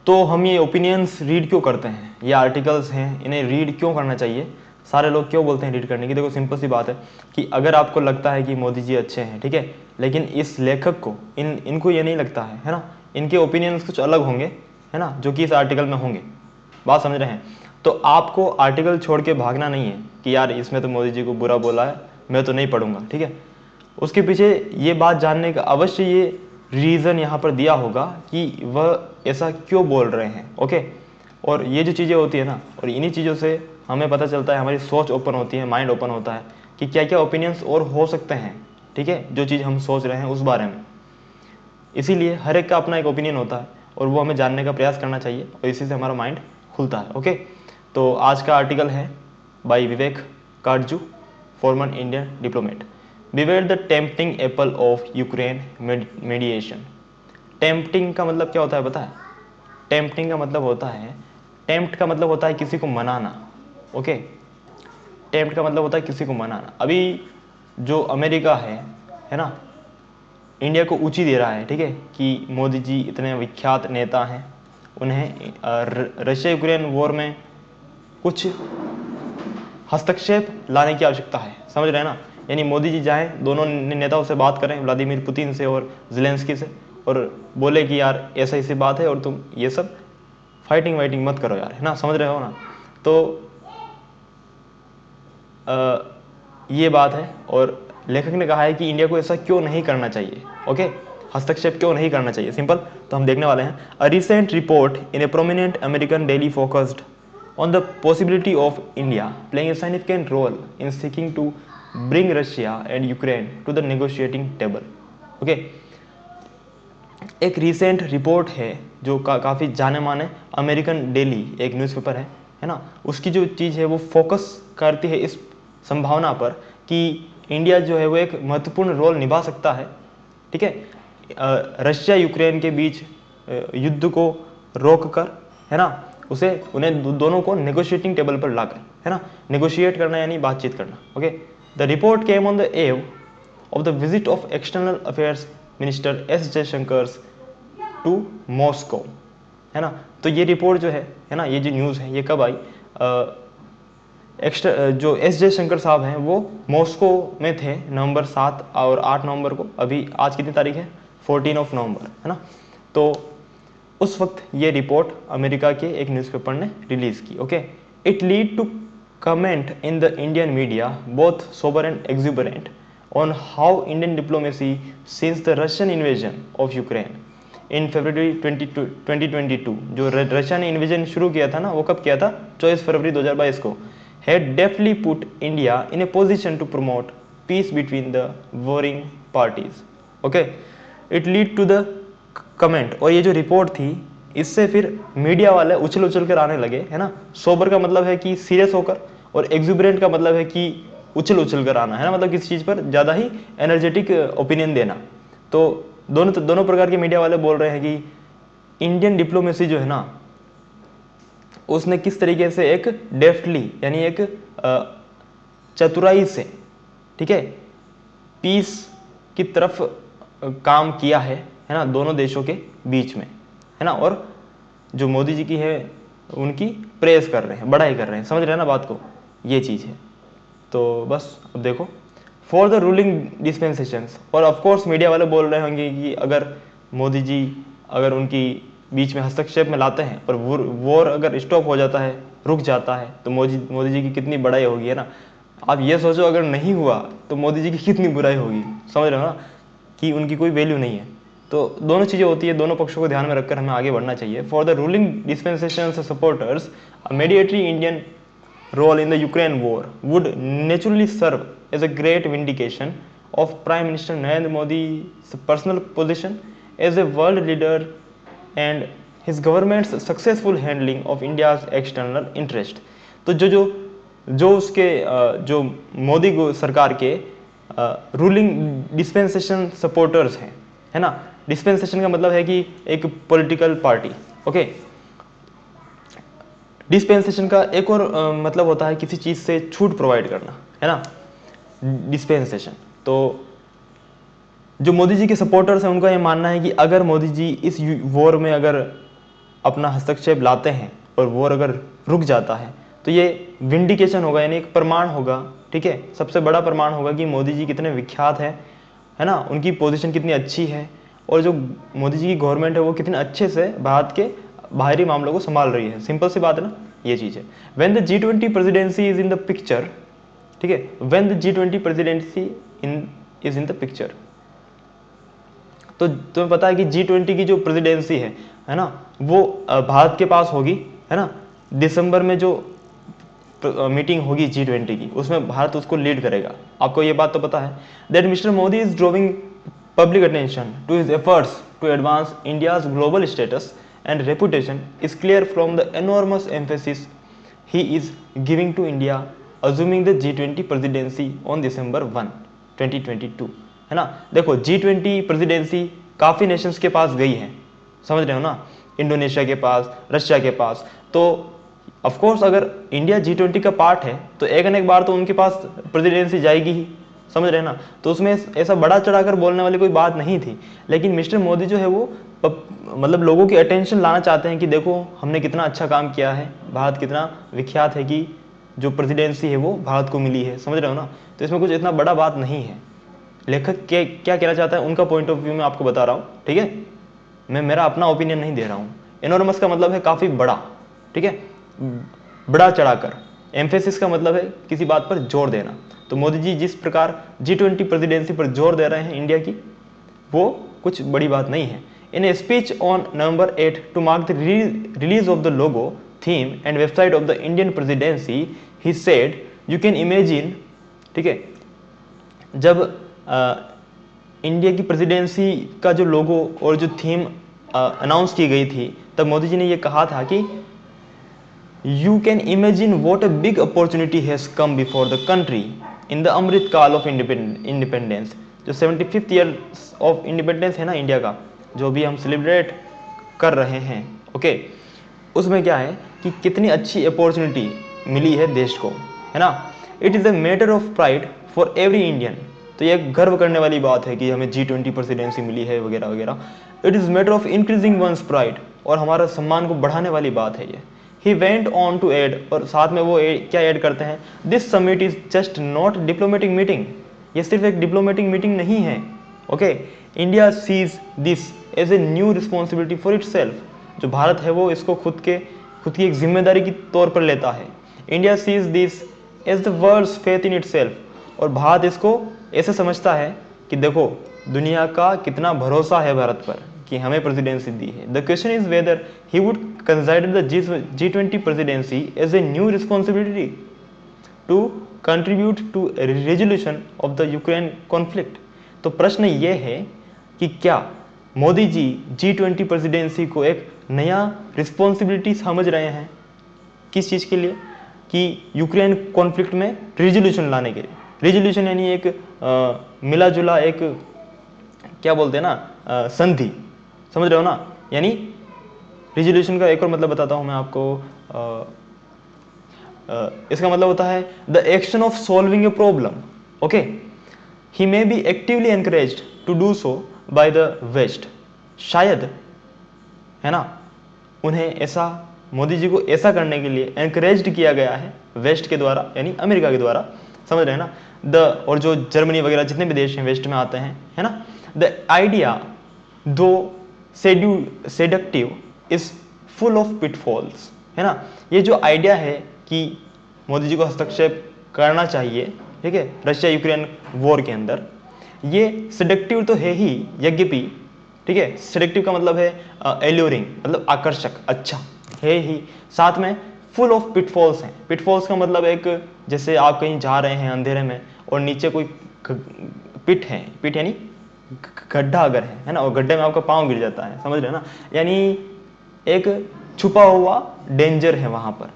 तो हम ये ओपिनियंस रीड क्यों करते हैं, ये आर्टिकल्स हैं इन्हें रीड क्यों करना चाहिए, सारे लोग क्यों बोलते हैं रीड करने की। देखो सिंपल सी बात है कि अगर आपको लगता है कि मोदी जी अच्छे हैं, ठीक है, लेकिन इस लेखक को इनको ये नहीं लगता है ना, इनके ओपिनियंस कुछ अलग होंगे, है ना, जो कि इस आर्टिकल में होंगे, बात समझ रहे हैं। तो आपको आर्टिकल छोड़ के भागना नहीं है कि यार इसमें तो मोदी जी को बुरा बोला है, मैं तो नहीं पढ़ूंगा, ठीक है। उसके पीछे ये बात जानने का अवश्य ये रीज़न यहाँ पर दिया होगा कि वह ऐसा क्यों बोल रहे हैं, ओके। और ये जो चीज़ें होती है ना, और इन्हीं चीज़ों से हमें पता चलता है, हमारी सोच ओपन होती है, माइंड ओपन होता है कि क्या क्या ओपिनियंस और हो सकते हैं, ठीक है, जो चीज़ हम सोच रहे हैं उस बारे में। इसीलिए हर एक का अपना एक ओपिनियन होता है और वो हमें जानने का प्रयास करना चाहिए और इसी से हमारा माइंड खुलता है, ओके। तो आज का आर्टिकल है by Vivek Katju, former Indian diplomat. Beware the tempting apple of Ukraine mediation. Tempting का मतलब क्या होता है पता है? टेम्पटिंग का मतलब होता है, टेम्प्ट का मतलब होता है किसी को मनाना, ओके। टेम्प्ट का मतलब होता है किसी को मनाना। अभी जो अमेरिका है ना, इंडिया को ऊंची दे रहा है, ठीक है, कि मोदी जी इतने विख्यात नेता हैं, उन्हें रशिया यूक्रेन वॉर में कुछ हस्तक्षेप लाने की आवश्यकता है, समझ रहे हैं ना। यानी मोदी जी जाएं, दोनों नेताओं से बात करें, व्लादिमीर पुतिन से और ज़ेलेंस्की से, और बोले कि यार ऐसा ऐसी बात है और तुम ये सब फाइटिंग वाइटिंग मत करो यार, है ना, समझ रहे हो ना। तो ये बात है और लेखक ने कहा है कि इंडिया को ऐसा क्यों नहीं करना चाहिए, ओके, हस्तक्षेप क्यों नहीं करना चाहिए, सिंपल। तो हम देखने वाले हैं। A recent report in A prominent American daily focused on the possibility of India playing a significant role in seeking to bring Russia and Ukraine to the negotiating table, okay। एक recent report है जो काफ़ी जाने माने American daily एक newspaper है ना, उसकी जो चीज़ है वो फोकस करती है इस संभावना पर कि इंडिया जो है वो एक महत्वपूर्ण रोल निभा सकता है, ठीक है, रशिया यूक्रेन के बीच युद्ध को रोक कर, है ना, उसे उन्हें दोनों को नेगोशिएटिंग टेबल पर लाकर, है ना, नेगोशिएट करना यानी बातचीत करना, okay. The report came on the eve of the visit of external affairs minister S Jaishankar to Moscow, है ना। तो ये रिपोर्ट जो है ना, ये जो न्यूज़ है ये कब आई? जो एस जयशंकर साहब हैं वो मॉस्को में थे नवंबर 7 और 8 नवंबर को। अभी आज कितनी तारीख है? 14 नवंबर, है ना। तो उस वक्त ये रिपोर्ट अमेरिका के एक न्यूज़पेपर ने रिलीज़ की, okay. It lead to comment in the Indian media both sober and exuberant on how Indian diplomacy since the Russian invasion of Ukraine in February 2022, जो रशिया ने इन्वेजन शुरू किया था ना, वो कब किया था? 24 फरवरी 2022 को, had deftly put India in a position to promote peace between the warring parties, okay। It lead to the comment। और ये जो रिपोर्ट थी इससे फिर मीडिया वाले उछल उछल कर आने लगे, है ना। सोबर का मतलब है कि सीरियस होकर, और एक्जुबरेंट का मतलब है कि उछल उछल कर आना, है ना, मतलब किसी चीज़ पर ज़्यादा ही एनर्जेटिक ओपिनियन देना। तो दोनों प्रकार के मीडिया वाले बोल रहे हैं कि इंडियन डिप्लोमेसी जो है ना, उसने किस तरीके से एक डेफ्टली यानी एक चतुराई से, ठीक है, पीस की तरफ काम किया है ना, दोनों देशों के बीच में, है ना। और जो मोदी जी की है उनकी प्रेस कर रहे हैं, बड़ाई कर रहे हैं, समझ रहे हैं ना बात को, ये चीज़ है। तो बस अब देखो, फॉर द रूलिंग डिस्पेंसेशंस, और ऑफकोर्स मीडिया वाले बोल रहे होंगे कि अगर मोदी जी अगर उनकी बीच में हस्तक्षेप में लाते हैं और वॉर अगर स्टॉप हो जाता है, रुक जाता है, तो मोदी जी की कितनी बड़ाई होगी, है ना। आप ये सोचो अगर नहीं हुआ तो मोदी जी की कितनी बुराई होगी, समझ रहे हो ना, कि उनकी कोई वैल्यू नहीं है। तो दोनों चीज़ें होती है, दोनों पक्षों को ध्यान में रखकर हमें आगे बढ़ना चाहिए। For the ruling dispensations supporters, mediatory Indian role in the Ukraine war would naturally serve as a great vindication of Prime Minister Narendra Modi's personal position as a world leader and his government's successful handling of India's external interest। तो जो उसके जो मोदी सरकार के ruling dispensation supporters हैं, है ना। Dispensation का मतलब है कि एक पॉलिटिकल पार्टी, ओके। डिस्पेंसेशन का एक और मतलब होता है किसी चीज़ से छूट प्रोवाइड करना, है ना, डिस्पेंसेशन। तो जो मोदी जी के सपोर्टर्स हैं उनका ये मानना है कि अगर मोदी जी इस वॉर में अगर अपना हस्तक्षेप लाते हैं और वॉर अगर रुक जाता है तो ये विंडिकेशन होगा, यानी एक प्रमाण होगा, ठीक है, सबसे बड़ा प्रमाण होगा कि मोदी जी कितने विख्यात है ना, उनकी पोजीशन कितनी अच्छी है और जो मोदी जी की गवर्नमेंट है वो कितने अच्छे से भारत के बाहरी मामलों को संभाल रही है। सिंपल सी बात है ना, ये चीज़ है। When the G20 presidency is in the picture, ठीक है, when the G20 presidency is in the picture, तो तुम्हें पता है कि G20 की जो प्रेसिडेंसी है ना, वो भारत के पास होगी, है ना। दिसंबर में जो मीटिंग होगी G20 की, उसमें भारत उसको लीड करेगा। आपको ये बात तो पता है that mister Modi is drawing public attention to his efforts to advance India's global status and reputation is clear from the enormous emphasis he is giving to India assuming the G20 presidency on December 1, 2022, है ना। देखो G20 presidency काफ़ी Nations के पास गई है, समझ रहे हो ना, इंडोनेशिया के पास, रशिया के पास। तो ऑफ कोर्स अगर इंडिया G20 का पार्ट है तो एक न एक बार तो उनके पास प्रेसिडेंसी जाएगी ही, समझ रहे ना। तो उसमें ऐसा बड़ा चढ़ाकर बोलने वाली कोई बात नहीं थी, लेकिन मिस्टर मोदी जो है वो मतलब लोगों की अटेंशन लाना चाहते हैं कि देखो हमने कितना अच्छा काम किया है, भारत कितना विख्यात है कि जो प्रेसिडेंसी है वो भारत को मिली है, समझ रहे हो ना। तो इसमें कुछ इतना बड़ा बात नहीं है। लेखक क्या कहना चाहता है उनका पॉइंट ऑफ व्यू मैं आपको बता रहा हूँ, ठीक है, मैं मेरा अपना ओपिनियन नहीं दे रहा हूँ। एनॉर्मस का मतलब है काफ़ी बड़ा, ठीक है, बड़ा चढ़ाकर। एम्फेसिस का मतलब है किसी बात पर जोर देना। तो मोदी जी जिस प्रकार G20 प्रेसिडेंसी पर जोर दे रहे हैं इंडिया की, वो कुछ बड़ी बात नहीं है। In a speech on November 8 to mark the release of the logo, theme and website of the Indian presidency, he said you can imagine, ठीक है, जब इंडिया की प्रेसिडेंसी का जो लोगो और जो थीम अनाउंस की गई थी, तब मोदी जी ने ये कहा था कि you can imagine what a big opportunity has come before the country in the Amrit Kaal of independence. जो 75th ईयर ऑफ इंडिपेंडेंस है ना इंडिया का, जो भी हम सेलिब्रेट कर रहे हैं, ओके, उसमें क्या है कि कितनी अच्छी अपॉर्चुनिटी मिली है देश को, है ना। It is a matter of pride for every Indian. तो ये गर्व करने वाली बात है कि हमें G20 प्रेसिडेंसी मिली है वगैरह वगैरह। It is matter of increasing one's pride, और हमारा सम्मान को बढ़ाने वाली बात है ये। He went on to add, और साथ में वो क्या ऐड करते हैं, this summit is just not diplomatic meeting. ये सिर्फ एक डिप्लोमेटिक मीटिंग नहीं है, okay. India sees this as a new responsibility for itself. जो भारत है वो इसको खुद की एक जिम्मेदारी के तौर पर लेता है। India sees this as the world's faith in itself, और भारत इसको ऐसे समझता है कि देखो दुनिया का कितना भरोसा है भारत पर कि हमें प्रेसिडेंसी दी है। The question is whether he would consider the G20 presidency as a new responsibility to contribute to resolution of the Ukraine conflict. तो प्रश्न ये है कि क्या मोदी जी G20 प्रेसिडेंसी को एक नया रिस्पॉन्सिबिलिटी समझ रहे हैं, किस चीज़ के लिए, कि यूक्रेन कॉन्फ्लिक्ट में रेजोल्यूशन लाने के लिए। रेजोल्यूशन यानी एक मिला जुला एक क्या बोलते हैं ना, संधि, समझ रहे हो ना। यानी रेजोल्यूशन का एक और मतलब बताता हूं मैं आपको। इसका मतलब होता है the action of solving a problem, okay. He may be actively encouraged to do so by the West. शायद, है ना, उन्हें ऐसा, मोदी जी को ऐसा करने के लिए एनकरेज्ड किया गया है वेस्ट के द्वारा, यानी अमेरिका के द्वारा, समझ रहे हैं ना। और जो जर्मनी वगैरह जितने भी देश हैं वेस्ट में आते हैं, है ना। द आइडिया दो seductive is full of pitfalls, है ना। ये जो आइडिया है कि मोदी जी को हस्तक्षेप करना चाहिए, ठीक है, रशिया यूक्रेन वॉर के अंदर, ये सेडक्टिव तो है ही यद्यपि, ठीक है, सेडक्टिव का मतलब है एल्यूरिंग, मतलब आकर्षक, अच्छा है ही, साथ में फुल ऑफ पिटफॉल्स हैं। पिटफॉल्स का मतलब एक, जैसे आप कहीं जा रहे हैं अंधेरे में और नीचे कोई पिट है, पिट यानी गड्ढा अगर है ना, और गड्ढे में आपका पाँव गिर जाता है, समझ रहे हैं ना, यानी एक छुपा हुआ डेंजर है वहाँ पर,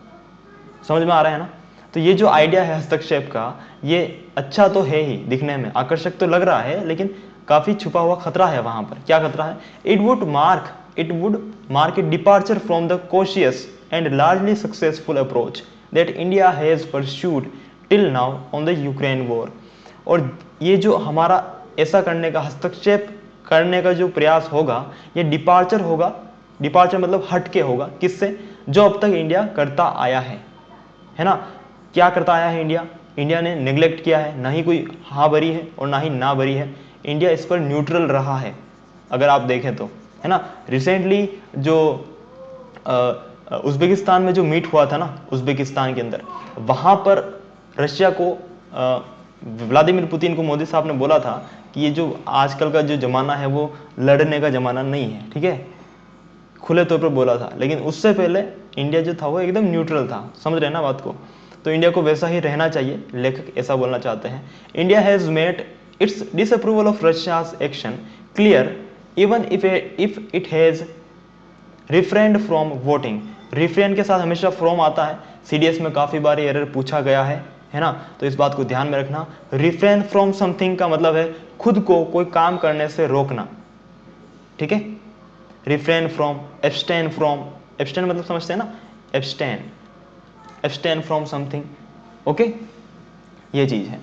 समझ में आ रहा है ना। तो ये जो आइडिया है हस्तक्षेप का, ये अच्छा तो है ही, दिखने में आकर्षक तो लग रहा है, लेकिन काफ़ी छुपा हुआ खतरा है वहाँ पर। क्या खतरा है? It would mark a departure from the cautious and largely successful approach that India has pursued till now on the Ukraine war. और ये जो हमारा ऐसा करने का, हस्तक्षेप करने का जो प्रयास होगा, ये डिपार्चर होगा डिपार्चर मतलब हटके होगा, किससे, जो अब तक इंडिया करता आया है ना। क्या करता आया है इंडिया, इंडिया ने नेग्लेक्ट किया है, ना ही कोई हाँ भरी है और ना ही ना भरी है, इंडिया इस पर न्यूट्रल रहा है अगर आप देखें तो, है ना। रिसेंटली जो उज्बेकिस्तान में जो मीट हुआ था ना, उज्बेकिस्तान के अंदर, वहां पर रशिया को व्लादिमीर पुतिन को मोदी साहब ने बोला था कि ये जो आजकल का जो जमाना है वो लड़ने का जमाना नहीं है, ठीक है, खुले तौर पर बोला था। लेकिन उससे पहले इंडिया जो था वो एकदम न्यूट्रल था, समझ रहे हैं ना बात को। तो इंडिया को वैसा ही रहना चाहिए, लेखक ऐसा बोलना चाहते हैं। India has made it's disapproval of Russia's action clear even if it has refrain from voting. Refrain के साथ हमेशा फ्रॉम आता है, सीडीएस में काफी बार एरर पूछा गया है ना, तो इस बात को ध्यान में रखना। रिफ्रेन फ्रॉम समथिंग का मतलब है खुद को कोई काम करने से रोकना, ठीक है। Refrain from, abstain from, abstain मतलब समझते हैं ना, abstain, abstain from something, okay, ये चीज है।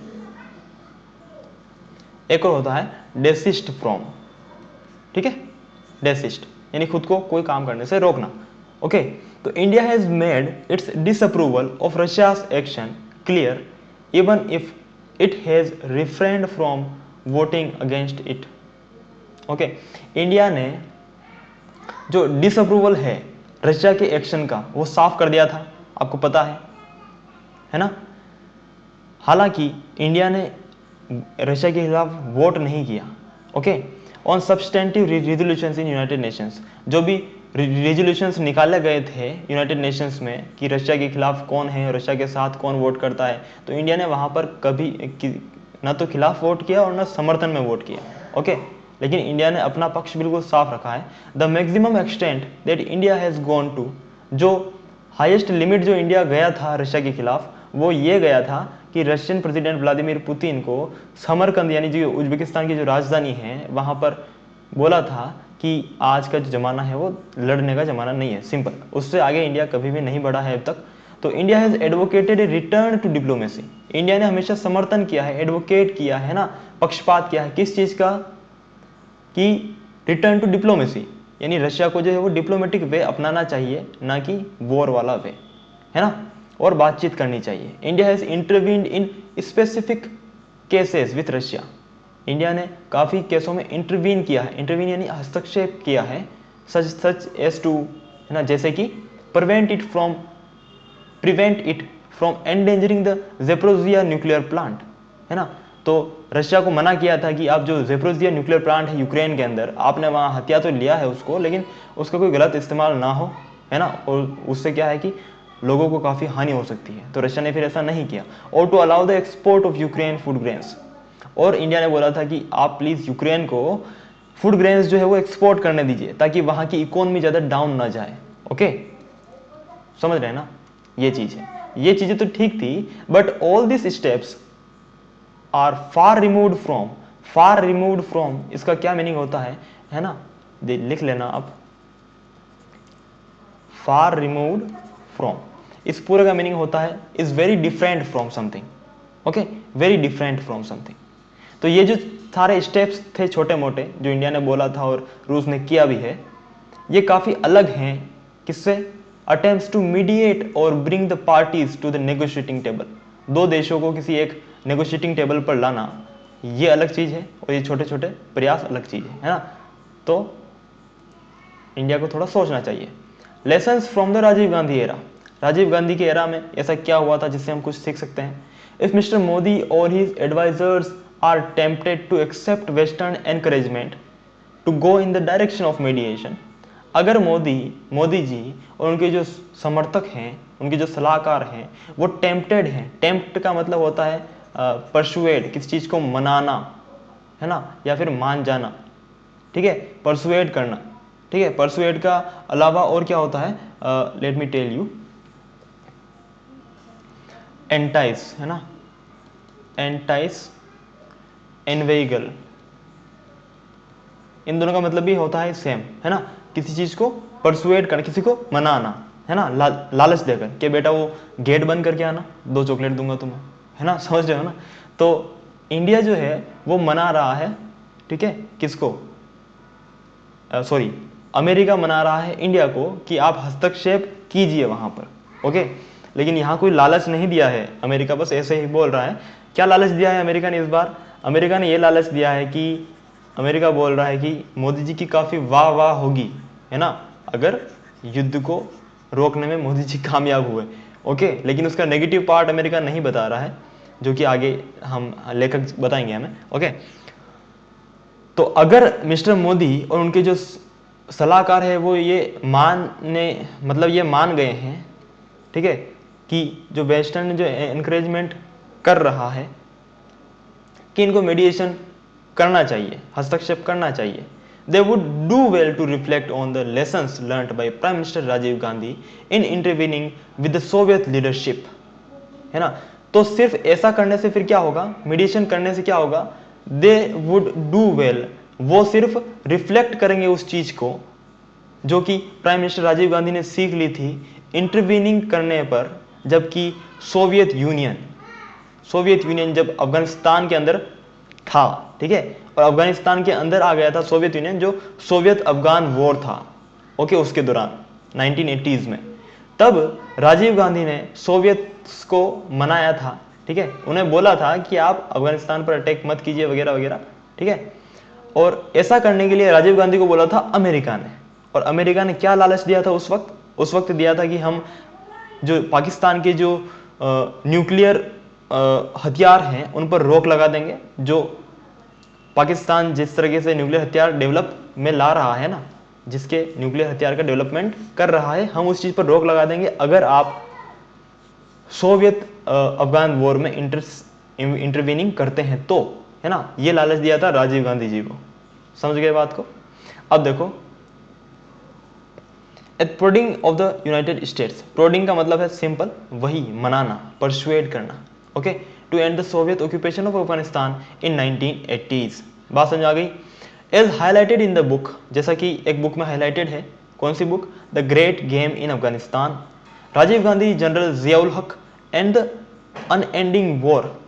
एक और होता है डेसिस्ट फ्रॉम, ठीक है, डेसिस्ट यानी खुद को कोई काम करने से रोकना, ओके। तो India has made it's disapproval of Russia's action clear even if it has refrain from voting against it, okay. India ने जो डिसअप्रूवल है रशिया के एक्शन का वो साफ कर दिया था, आपको पता है ना। हालांकि इंडिया ने रशिया के खिलाफ वोट नहीं किया, okay, on substantive resolutions in United Nations. जो भी रेजोल्यूशंस निकाले गए थे यूनाइटेड नेशंस में कि रशिया के खिलाफ कौन है, रशिया के साथ कौन वोट करता है, तो इंडिया ने वहां पर कभी ना तो खिलाफ वोट किया और ना समर्थन में वोट किया, ओके। लेकिन इंडिया ने अपना पक्ष बिल्कुल साफ रखा है। The maximum extent that India has gone to, जो हाईएस्ट लिमिट जो इंडिया गया था रशिया के खिलाफ, वो ये गया था कि रशियन प्रेसिडेंट व्लादिमीर पुतिन को समरकंद यानी जो उज्बेकिस्तान की जो राजधानी है वहां पर बोला था कि आज का जो जमाना है वो लड़ने का जमाना नहीं है, सिंपल। उससे आगे इंडिया कभी भी नहीं बढ़ा है अब तक। तो India has advocated a return to diplomacy. India ने हमेशा समर्थन किया है, एडवोकेट किया है ना, पक्षपात किया है, किस चीज का, कि रिटर्न टू डिप्लोमेसी, यानी रशिया को जो है वो डिप्लोमेटिक वे अपनाना चाहिए, ना कि वॉर वाला वे, है ना, और बातचीत करनी चाहिए। India has intervened in specific cases with Russia. India ने काफी केसों में इंटरवीन किया है, इंटरवीन यानी हस्तक्षेप किया है, सच एज टू, है ना, जैसे कि prevent it from endangering the Zaporizhzhia nuclear plant, है ना। तो रशिया को मना किया था कि आप जो जेप्रोजिया न्यूक्लियर प्लांट है यूक्रेन के अंदर, आपने वहां हत्या तो लिया है उसको, लेकिन उसका कोई गलत इस्तेमाल ना हो, है ना, और उससे क्या है कि लोगों को काफी हानि हो सकती है। तो रशिया ने फिर ऐसा नहीं किया। और to allow the export of Ukraine food grains, और इंडिया ने बोला था कि आप प्लीज यूक्रेन को फूड ग्रेन्स जो है वो एक्सपोर्ट करने दीजिए ताकि वहां की इकोनॉमी ज्यादा डाउन ना जाए, ओके, समझ रहे हैं ना। ये चीज है, ये चीजें तो ठीक थी, but all this steps are far removed from, इसका क्या मीनिंग होता है ना, लिख लेना आप, फार रिमूव्ड फ्रॉम, इस पूरे का मीनिंग होता है is very different from something, okay, very different from something. तो ये जो सारे स्टेप्स थे छोटे मोटे जो इंडिया ने बोला था और रूस ने किया भी है, ये काफी अलग हैं किससे, अटेम्प्ट्स टू मीडिएट और bring the parties to the negotiating table. दो देशों को किसी एक नेगोशिएटिंग टेबल पर लाना, ये अलग चीज है, और ये छोटे छोटे प्रयास अलग चीज है ना। तो इंडिया को थोड़ा सोचना चाहिए। Lessons from the Rajiv Gandhi era, Rajiv Gandhi के एरा में ऐसा क्या हुआ था जिससे हम कुछ सीख सकते हैं। इफ मिस्टर मोदी और his advisers are tempted to accept western encouragement to go in the direction of mediation, अगर मोदी जी और उनके जो समर्थक हैं, उनके जो सलाहकार हैं, वो टेम्पटेड हैं, टेम्प्ट का मतलब होता है परसुएड, किसी चीज को मनाना, है ना, या फिर मान जाना, ठीक है, परसुएड करना, ठीक है। परसुएड का अलावा और क्या होता है, let me tell you, entice, है ना, एंटाइस, एनवेगल, इन दोनों का मतलब भी होता है सेम, है ना, किसी चीज को परसुएड करना, किसी को मनाना, है ना, लालच देकर कि बेटा वो गेट बंद करके आना, 2 चॉकलेट दूंगा तुम्हें, है ना, समझ रहे हो ना। तो इंडिया जो है वो मना रहा है, ठीक है, किसको, सॉरी, अमेरिका मना रहा है इंडिया को कि आप हस्तक्षेप कीजिए वहां पर, ओके। लेकिन यहाँ कोई लालच नहीं दिया है अमेरिका, बस ऐसे ही बोल रहा है। क्या लालच दिया है अमेरिका ने इस बार? अमेरिका ने ये लालच दिया है कि अमेरिका बोल रहा है कि मोदी जी की काफ़ी वाह वाह होगी, है ना, अगर युद्ध को रोकने में मोदी जी कामयाब हुए, ओके। लेकिन उसका नेगेटिव पार्ट अमेरिका नहीं बता रहा है, जो कि आगे हम लेखक बताएंगे हमें, ओके। तो अगर मिस्टर मोदी और उनके जो सलाहकार है वो ये मान गए हैं, ठीक है, कि जो वेस्टर्न जो एनकरेजमेंट कर रहा है कि इनको मेडिएशन करना चाहिए, हस्तक्षेप करना चाहिए, they would do well to reflect on the lessons learned by Prime Minister Rajiv Gandhi in intervening with the Soviet leadership, है ना। तो सिर्फ ऐसा करने से फिर क्या होगा, मीडिएशन करने से क्या होगा, they would do well, वो सिर्फ रिफ्लेक्ट करेंगे उस चीज को जो कि प्राइम मिनिस्टर राजीव गांधी ने सीख ली थी इंटरवीनिंग करने पर, जबकि सोवियत यूनियन जब अफगानिस्तान के अंदर था, ठीक है, और अफगानिस्तान के अंदर आ गया था सोवियत यूनियन, जो सोवियत अफगान वॉर था, ओके, उसके दौरान 1980s में, तब राजीव गांधी ने सोवियत्स को मनाया था, ठीक है, उन्हें बोला था कि आप अफगानिस्तान पर अटैक मत कीजिए वगैरह वगैरह, ठीक है। और ऐसा करने के लिए राजीव गांधी को बोला था अमेरिका ने, और अमेरिका ने क्या लालच दिया था उस वक्त दिया था कि हम जो पाकिस्तान के जो न्यूक्लियर हथियार हैं उन पर रोक लगा देंगे, जो पाकिस्तान जिस तरीके से न्यूक्लियर हथियार डेवलप में ला रहा है ना, जिसके न्यूक्लियर हथियार का डेवलपमेंट कर रहा है, हम उस चीज पर रोक लगा देंगे अगर आप सोवियत अफगान वॉर में इंटरवीनिंग करते हैं तो, है ना। ये लालच दिया था राजीव गांधी जी को, समझ गए बात को। अब देखो, at prodding of the United States, prodding का मतलब है सिंपल वही, मनाना, परसुएड करना, okay, to end the Soviet occupation of Afghanistan in 1980s। बात समझ आ गई। As highlighted in the book, जैसा कि एक बुक में हाईलाइटेड है, कौन सी book, the great game in Afghanistan, Rajiv Gandhi, general Ziaul Haq and the unending war,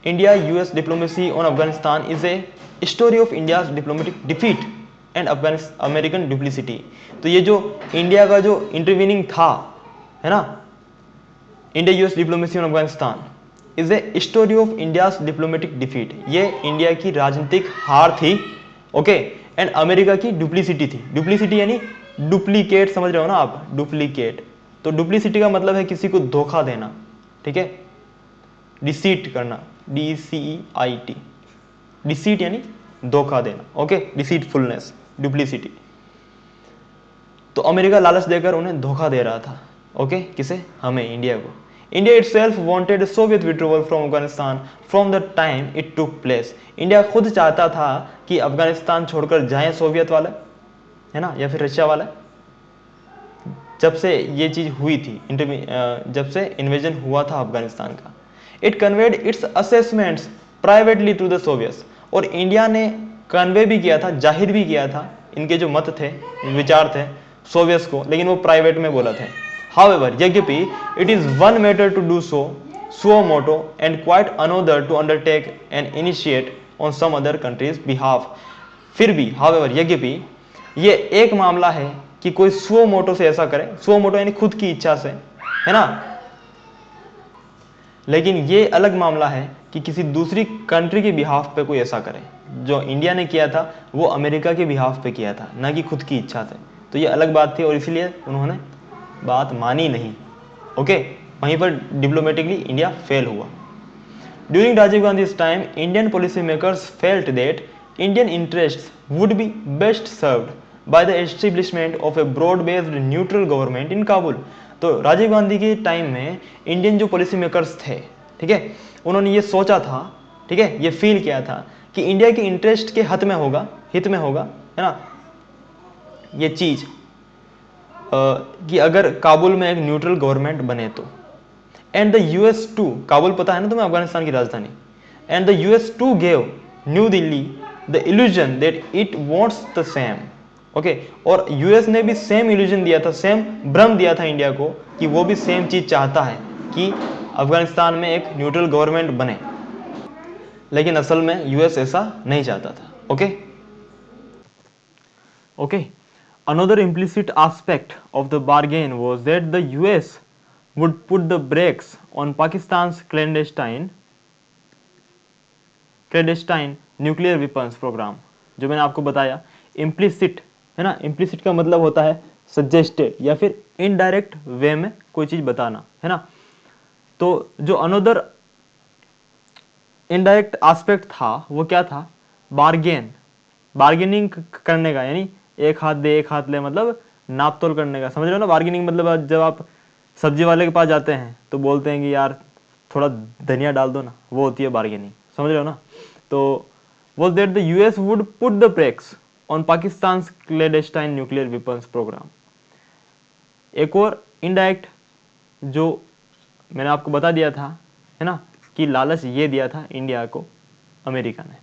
India US diplomacy on Afghanistan is a story of India diplomatic defeat and American duplicity. तो ये जो इंडिया का जो इंटरवीनिंग था, है ना, India US diplomacy on Afghanistan is a story of India diplomatic defeat, ये India की राजनीतिक हार थी, ओके, एंड अमेरिका की डुप्लिसिटी थी। डुप्लिसिटी यानी डुप्लीकेट, समझ रहे हो ना आप, डुप्लीकेट। तो डुप्लिसिटी का मतलब है किसी को धोखा देना, ठीक है, डिसीट करना, DCEIT, डिसीट यानी धोखा देना, ओके, डिसीटफुलनेस, डुप्लिसिटी। तो अमेरिका लालच देकर उन्हें धोखा दे रहा था, ओके, किसे, हमें, इंडिया को। India itself wanted Soviet withdrawal from Afghanistan from the time it took place. India खुद चाहता था कि अफगानिस्तान छोड़कर जाएं सोवियत वाले, है ना, या फिर रशिया वाले, जब से ये चीज हुई थी, जब से इन्वेजन हुआ था अफगानिस्तान का। It conveyed its assessments privately to the Soviets, और इंडिया ने कन्वे भी किया था, जाहिर भी किया था इनके जो मत थे, विचार थे सोवियट्स को, लेकिन वो प्राइवेट में बोला था। हाउएवर, यद्यपि it is one matter to do so motu and quite another to undertake and initiate on some other countries behalf. फिर भी, हाउएवर, यद्यपि, ये एक मामला है कि कोई स्व मोटो से ऐसा करे, स्व मोटो यानी खुद की इच्छा से, है ना, लेकिन ये अलग मामला है कि किसी दूसरी कंट्री के बिहाफ पे कोई ऐसा करे। जो इंडिया ने किया था वो अमेरिका के बिहाफ पे किया था, ना कि खुद की इच्छा से। तो ये अलग बात थी और इसीलिए उन्होंने बात मानी नहीं, ओके, वहीं पर डिप्लोमेटिकली इंडिया फेल हुआ। During Rajiv Gandhi's time, Indian policy makers felt that Indian interests would be best served by the establishment of a broad-based neutral government in Kabul। तो राजीव गांधी के टाइम में इंडियन जो पॉलिसी मेकर्स थे, ठीक है, उन्होंने ये सोचा था, ठीक है, ये फील किया था कि इंडिया के इंटरेस्ट के हित में होगा, है ना, ये चीज कि अगर काबुल में एक न्यूट्रल गवर्नमेंट बने तो। And the US too, Kabul पता है ना तुम्हें, अफगानिस्तान की राजधानी। And the US too gave New Delhi the illusion that it wants the same, okay, और यूएस ने भी सेम इल्यूजन दिया था, सेम भ्रम दिया था इंडिया को कि वो भी सेम चीज चाहता है कि अफगानिस्तान में एक न्यूट्रल गवर्नमेंट बने, लेकिन असल में यूएस ऐसा नहीं चाहता था, okay. Another implicit aspect of the bargain was that the US would put the brakes on Pakistan's clandestine nuclear weapons program. जो मैंने आपको बताया implicit है ना, implicit का मतलब होता है suggested या फिर indirect वे में कोई चीज बताना है ना। तो जो अनदर इनडायरेक्ट एस्पेक्ट था वो क्या था, बार्गेनिंग करने का, यानी एक हाथ दे एक हाथ ले, मतलब नाप तोल करने का, समझ रहे हो ना। बार्गेनिंग मतलब जब आप सब्जी वाले के पास जाते हैं तो बोलते हैं कि यार थोड़ा धनिया डाल दो ना, वो होती है बार्गेनिंग, समझ रहे हो ना। तो was that the US would put the brakes on Pakistan's clandestine nuclear weapons program। एक और इनडायरेक्ट जो मैंने आपको बता दिया था है ना, कि लालच ये दिया था इंडिया को अमेरिका ने।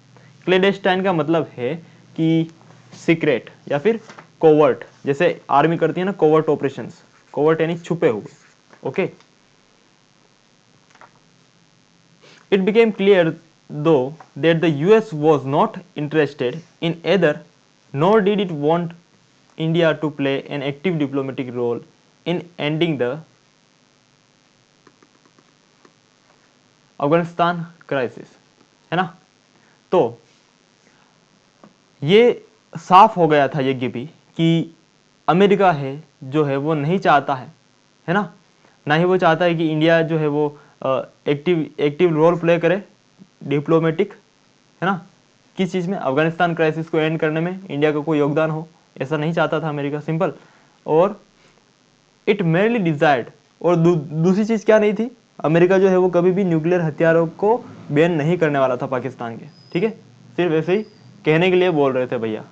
क्लेडेस्टाइन का मतलब है कि सीक्रेट या फिर कोवर्ट, जैसे आर्मी करती है ना कोवर्ट ऑपरेशंस, कोवर्ट यानी छुपे हुए। ओके, इट बिकेम क्लियर दो that the US was not interested in either nor did it want India to play an active diplomatic role in ending the Afghanistan crisis, है ना। तो ये साफ हो गया था ये भी कि अमेरिका है जो है वो नहीं चाहता है ना, ना ही वो चाहता है कि इंडिया जो है वो एक्टिव रोल प्ले करे डिप्लोमेटिक, है ना, किस चीज़ में, अफगानिस्तान क्राइसिस को एंड करने में इंडिया का कोई योगदान हो, ऐसा नहीं चाहता था अमेरिका, सिंपल। और इट मेरली डिजायर्ड, और दूसरी चीज़ क्या नहीं थी, अमेरिका जो है वो कभी भी न्यूक्लियर हथियारों को बैन नहीं करने वाला था पाकिस्तान के, ठीक है, सिर्फ ऐसे ही कहने के लिए बोल रहे थे भैया,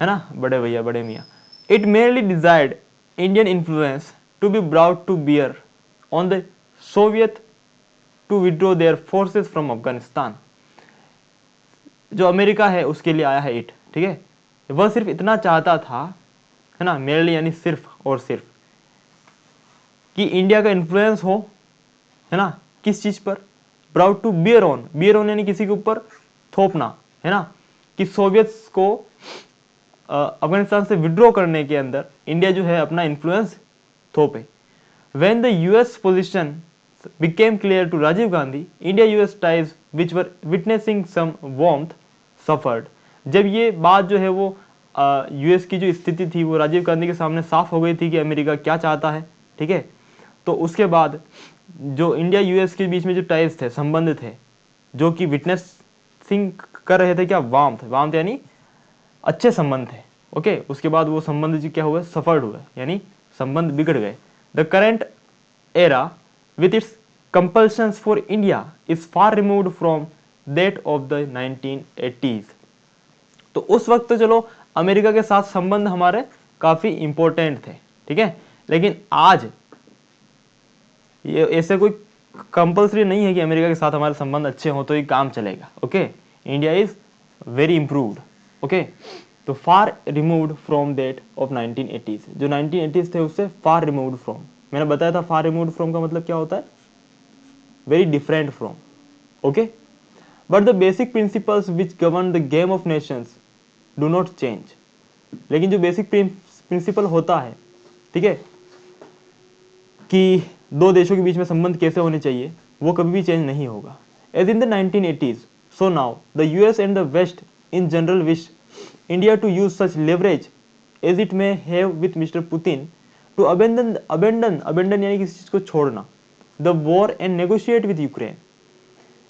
है ना, बड़े भैया बड़े मियाँ। It merely desired Indian influence to be brought to bear on the Soviet to withdraw their forces from Afghanistan. जो अमेरिका है उसके लिए आया है इट, ठीक है, वह सिर्फ इतना चाहता था, है ना, मेरली यानी सिर्फ और सिर्फ, कि इंडिया का इन्फ्लुएंस हो, है ना, किस चीज पर, ब्राउट टू बियर ऑन यानी किसी के ऊपर थोपना, है ना, कि सोवियत्स को अफगानिस्तान से विड्रॉ करने के अंदर इंडिया जो है अपना इन्फ्लुएंस थोपे। When the US position became clear to Rajiv Gandhi, India-US ties which were witnessing some warmth suffered। जब ये बात जो है वो यूएस की जो स्थिति थी वो राजीव गांधी के सामने साफ हो गई थी कि अमेरिका क्या चाहता है, ठीक है, तो उसके बाद जो इंडिया यूएस के बीच में जो टाइज थे, संबंध थे, जो कि विटनेसिंग कर रहे थे क्या, वार्मथ यानी अच्छे संबंध थे। ओके, उसके बाद वो संबंध जो क्या हुए, सफर्ड हुए, यानी संबंध बिगड़ गए। The current era with its compulsions for India is far removed from that of the 1980s। तो उस वक्त तो चलो अमेरिका के साथ संबंध हमारे काफी इंपॉर्टेंट थे, ठीक है, लेकिन आज ये ऐसे कोई कंपल्सरी नहीं है कि अमेरिका के साथ हमारे संबंध अच्छे हो तो ही काम चलेगा। Okay, India is very improved. Okay, तो far removed from that of 1980s, जो 1980s थे उससे फार रिमूव्ड फ्रॉम, मैंने बताया था फार रिमूव्ड फ्रॉम का मतलब क्या होता है, very different from. Okay, but the basic principles which govern the game of Nations do not change. लेकिन जो बेसिक प्रिंसिपल होता है, ठीक है, कि दो देशों के बीच में संबंध कैसे होने चाहिए, वो कभी भी चेंज नहीं होगा। As in the 1980s, so now the US and the West in general wish India to use such leverage as it may have with Mr. Putin to abandon यानी किसी चीज को छोड़ना, the war and negotiate with Ukraine।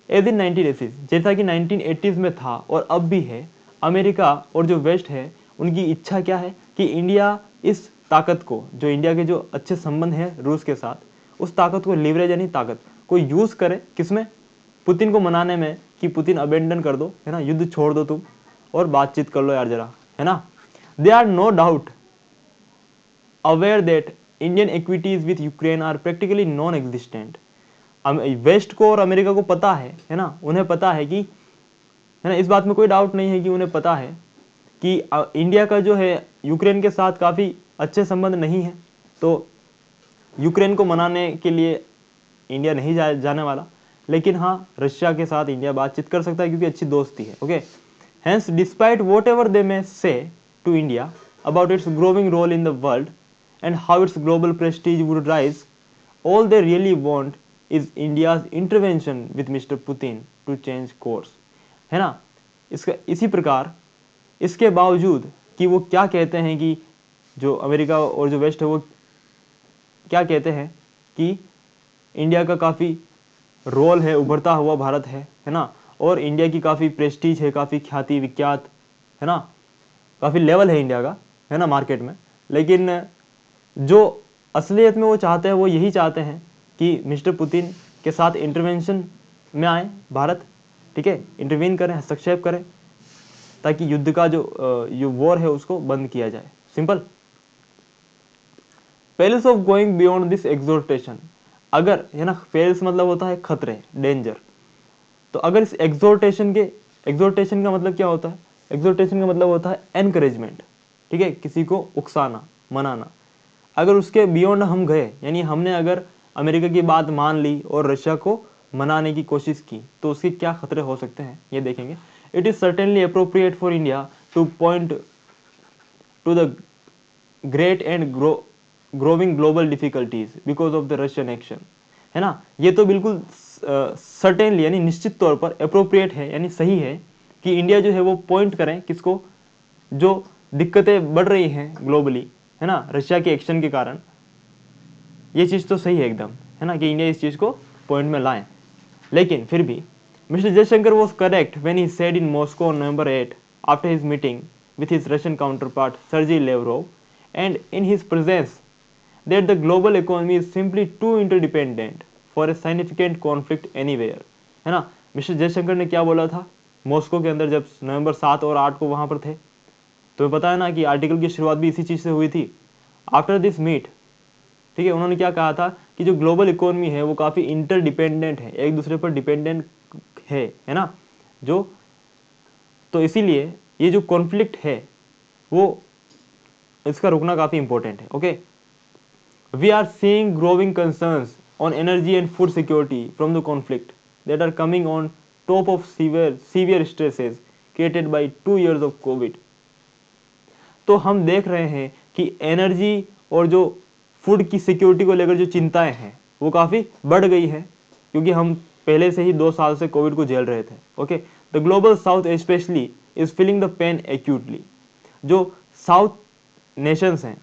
As in 1980s, जैसा कि 1980s में था और अब भी है, अमेरिका और जो वेस्ट है उनकी इच्छा क्या है कि इंडिया इस ताकत को, जो इंडिया के जो अच्छे संबंध हैं रूस के साथ, उस ताकत को लिवरेज यानी ताकत को यूज करे, किसमें, पुतिन को मनाने में, कि पुतिन अबेंडन कर दो, है ना, युद्ध छोड़ दो तुम और बातचीत कर लो यार जरा, है ना। They are no doubt aware that Indian equities with Ukraine are practically non existent. West को और अमेरिका को पता है ना, उन्हें पता है कि, है ना, इस बात में कोई डाउट नहीं है कि उन्हें पता है कि इंडिया का जो है यूक्रेन के साथ काफ़ी अच्छे संबंध नहीं है, तो यूक्रेन को मनाने के लिए इंडिया नहीं जाने वाला, लेकिन हाँ रशिया के साथ इंडिया बातचीत कर सकता है क्योंकि अच्छी दोस्ती है। Okay, hence despite whatever they may say to India, about its growing role in the world and how its global prestige would rise, all they really want is India's intervention with Mr. Putin to change course. है ना? इसका इसी प्रकार इसके बावजूद कि वो क्या कहते हैं कि जो अमेरिका और जो वेस्ट है वो क्या कहते हैं कि इंडिया का काफ़ी रोल है, उभरता हुआ भारत है ना, और इंडिया की काफ़ी प्रेस्टीज है, काफ़ी ख्याति विख्यात है ना, काफ़ी लेवल है इंडिया का, है ना, मार्केट में। लेकिन जो असलियत में वो चाहते हैं वो यही चाहते हैं कि मिस्टर पुतिन के साथ इंटरवेंशन में आए भारत, ठीक है, इंटरवीन करें, हस्तक्षेप करें, ताकि युद्ध का जो वॉर है उसको बंद किया जाए। Simple. Perils of going beyond this exhortation, अगर, है ना, पेरिल्स मतलब होता है खतरे, डेंजर। तो अगर इस एक्सोर्टेशन का मतलब क्या होता है? एक्सोर्टेशन का मतलब होता है एनकरेजमेंट, ठीक है, किसी को उकसाना, मनाना। अगर उसके बियॉन्ड हम गए, यानी हमने अगर अमेरिका की बात मान ली और रशिया को मनाने की कोशिश की, तो उसके क्या खतरे हो सकते हैं ये देखेंगे। It is certainly appropriate for India two point two the great and growing global difficulties because of the Russian action, है ना। ये तो बिल्कुल सर्टेनली यानी निश्चित तौर पर अप्रोप्रिएट है, यानी सही है कि इंडिया जो है वो पॉइंट करें किसको, जो दिक्कतें बढ़ रही हैं ग्लोबली, है ना, रशिया के एक्शन के कारण। ये चीज़ तो सही है एकदम, है ना, कि इंडिया इस चीज़ को पॉइंट में लाएं। लेकिन फिर भी mister Jaishankar was correct when he said in Moscow on November 8 after his meeting with his Russian counterpart Sergei Lavrov and in his presence that the global economy is simply too interdependent for a significant conflict anywhere, है ना। Mister Jaishankar ने क्या बोला था Moscow के अंदर जब नवंबर 7 और 8 को वहां पर थे? तो पता है ना कि आर्टिकल की शुरुआत भी इसी चीज़ से हुई थी। आफ्टर दिस मीट, ठीक है, उन्होंने क्या कहा था कि जो ग्लोबल इकोनॉमी है वो काफ़ी इंटरडिपेंडेंट है, एक दूसरे पर डिपेंडेंट है ना, जो, तो इसीलिए ये जो कॉन्फ्लिक्ट है वो इसका रुकना काफ़ी इंपॉर्टेंट है। Okay, we are seeing growing concerns on energy and food security from the conflict that are coming on top of severe stresses created by 2 years of COVID. तो हम देख रहे हैं कि एनर्जी और जो फूड की सिक्योरिटी को लेकर जो चिंताएं हैं वो काफ़ी बढ़ गई है, क्योंकि हम पहले से ही 2 साल से कोविड को झेल रहे थे। Okay, the Global South specially is feeling the pain acutely. जो साउथ नेशंस हैं,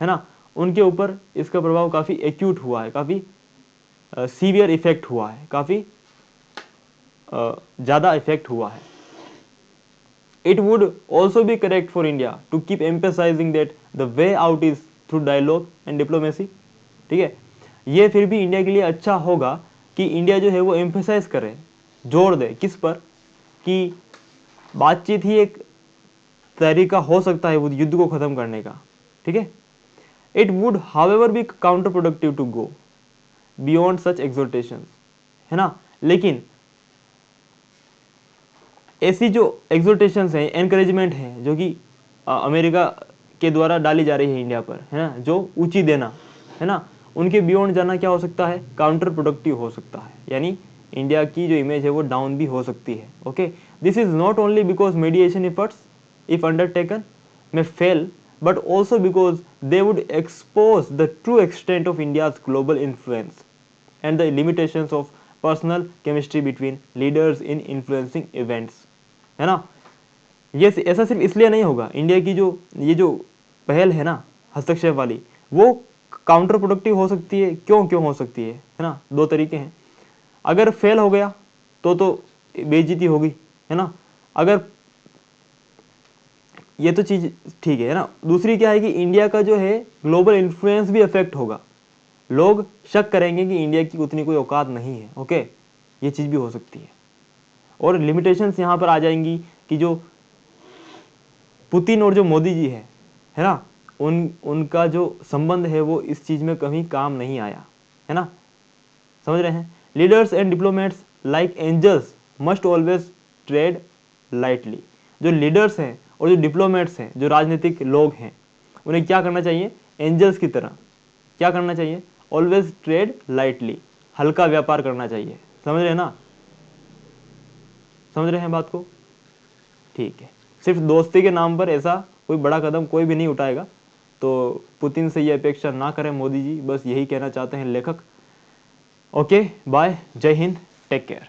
है ना, उनके ऊपर इसका प्रभाव काफ़ी एक्यूट हुआ है, काफ़ी सीवियर इफेक्ट हुआ है, काफ़ी ज़्यादा इफेक्ट हुआ है। It would also be correct for India to keep emphasizing that the way out is through dialogue and diplomacy, ठीक है। ये फिर भी इंडिया के लिए अच्छा होगा कि इंडिया जो है वो एम्फेसाइज करे, जोर दे किस पर, कि बातचीत ही एक तरीका हो सकता है वो युद्ध को खत्म करने का, ठीक है। It would however be counter productive to go beyond such exhortations, है ना। लेकिन ऐसी जो एक्सोर्टेशंस हैं, एनकरेजमेंट है, जो कि अमेरिका के द्वारा डाली जा रही है इंडिया पर, है ना, जो ऊंची देना, है ना, उनके बियॉन्ड जाना क्या हो सकता है, काउंटर प्रोडक्टिव हो सकता है, यानी इंडिया की जो इमेज है वो डाउन भी हो सकती है। Okay, this is not only because mediation efforts if undertaken may fail, but also because they would expose the true extent of India's global influence and the limitations of personal chemistry between leaders in influencing events, है ना। ये ऐसा सिर्फ इसलिए नहीं होगा, India की जो ये जो पहल है ना हस्तक्षेप वाली, वो काउंटर प्रोडक्टिव हो सकती है। क्यों हो सकती है ना, दो तरीके हैं। अगर फेल हो गया तो बेइज्जती होगी, है ना। अगर ये तो चीज ठीक है ना। दूसरी क्या है कि इंडिया का जो है ग्लोबल इन्फ्लुएंस भी अफेक्ट होगा, लोग शक करेंगे कि इंडिया की उतनी कोई औकात नहीं है। ओके, ये चीज भी हो सकती है। और लिमिटेशंस यहाँ पर आ जाएंगी कि जो पुतिन और जो मोदी जी है ना, उनका जो संबंध है वो इस चीज में कभी काम नहीं आया, है ना, समझ रहे हैं। Leaders and diplomats like angels must always tread lightly. जो लीडर्स हैं और जो डिप्लोमेट्स हैं, जो राजनीतिक लोग हैं, उन्हें क्या करना चाहिए, एंजल्स की तरह क्या करना चाहिए, ऑलवेज ट्रेड लाइटली, हल्का व्यापार करना चाहिए। समझ रहे हैं ना, समझ रहे हैं बात को, ठीक है। सिर्फ दोस्ती के नाम पर ऐसा कोई बड़ा कदम कोई भी नहीं उठाएगा। तो पुतिन से ये अपेक्षा ना करें मोदी जी, बस यही कहना चाहते हैं लेखक। ओके बाय, जय हिंद, टेक केयर।